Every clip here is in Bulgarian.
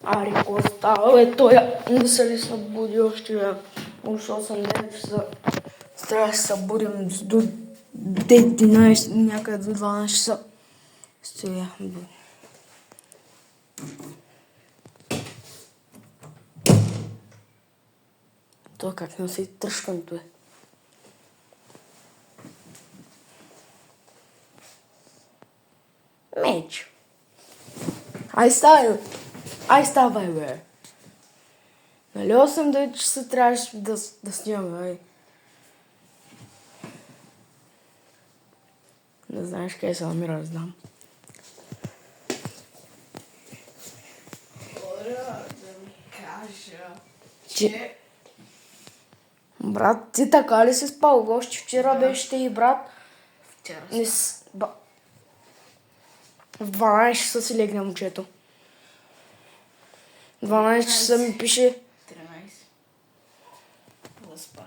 Ари, какво става, бе, той не се ли събуди още, бе? Уж 8-9 часа. Трябва да се събудим до 11, някъде до 12 часа. Стоя. Той как не си тръшкането е. Меч. Ай ставай, бе. Нали 8-9 часа трябваше да снимаме, бе. Не знаеш къде се намира, да знам. Хора, да ми кажа, че... Брат, ти така ли си спал? Още вчера беше и брат. Вчера Не с... В 12 часа си легна момчето. 12 часа ми пише... 13. Заспах.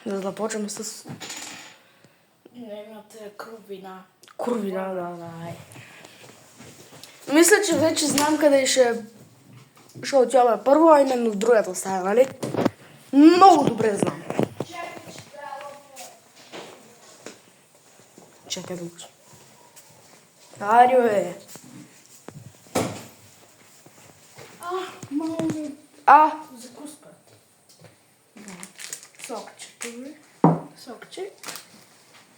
Да започваме с... Нейната кровина. Курвина, да. Мисля, че вече знам къде ще отиваме първо, а именно в другата стая, нали? Много добре знам. Чакай да го... Арио, бе. Мама. Закуска. Сокчето, бе. Сокче.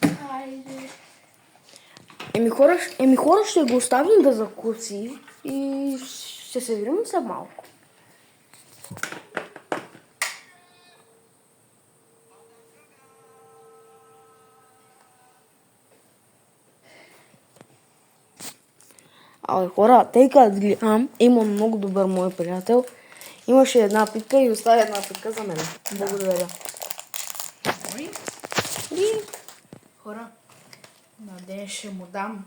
Хайде. Еми хора ще го оставим да закуси и ще се видим след малко. Абе хора, тъй като гледам, има много добър мой приятел. Имаше една питка и остави една питка за мен. Благодаря. Ой. Хора, на ден ще му дам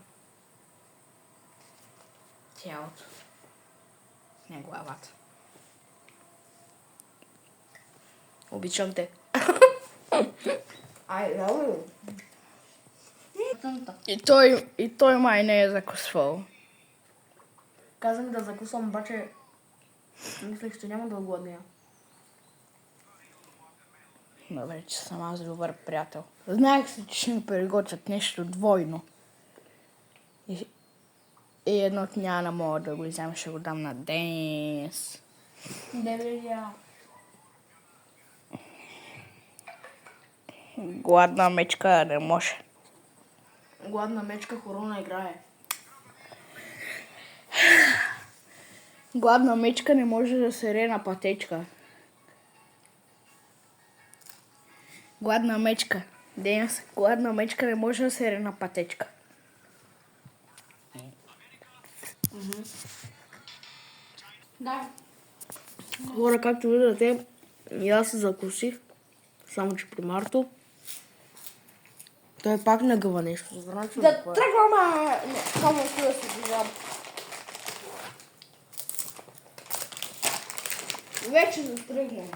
тялото. Не главата. Обичам те. Ай, да, И той май не е закусвал. казах да закусвам, обаче мислех, че няма да огладня. Но вече съм аз добър приятел. Знаех си, че ще ми приготвят нещо двойно. И едното няма да мога да го взема, ще го дам на Денис. Гладна мечка не може. Гладна мечка хорона играе. Гладна мечка не може да сере на пътечка. Гладна мечка. Денис, гладна мечка не може да сере на пътечка. Да. Хора, както виждате, и аз се закусих, само че при Марто. Той пак не гъва нещо. Значи Да тръгваме! Само ще да се движам. Вече затръгваме.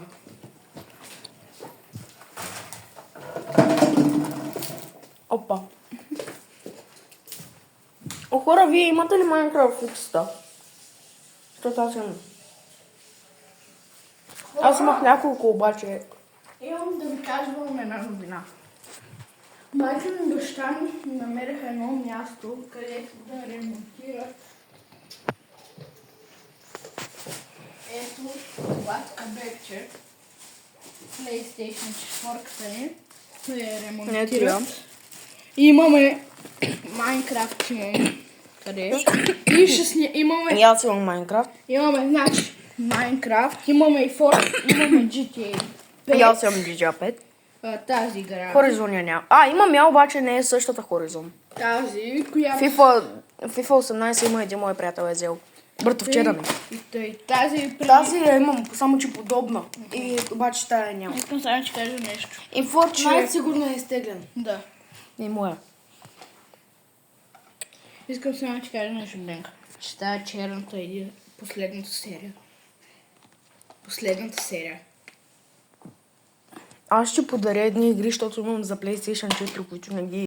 Опа. О, хора, вие имате ли Майнкрафт фиксата? Защото аз имам. Аз имах няколко, обаче. Имам да ви кажем една новина. Майка ми и баща ми намериха едно място, където да ремонтират ето това кабелче. PlayStation 4 ни. Да ремонтират. И имаме Майнкрафт имаме. Къде? И ще имаме... И аз имам Майнкрафт. Имаме, значи, Майнкрафт, имаме и Fortnite, имаме GTA 5. И аз имам GTA 5. Тази игра. Хоризон я няма. Имам я, обаче не е същата Хоризон. Тази, която... FIFA 18 има един мой приятел е взел. Братовчеда ми. И тази... Тази я имам, само че подобна. И обаче тая няма. Искам само да кажа нещо. И Fortnite сигурно е изтеглен. Да. Не моя. Искам само да кажа нещо, Денка. Че тази черната е последната серия. Аз ще подаря едни игри, защото имам за PlayStation 4, които не ги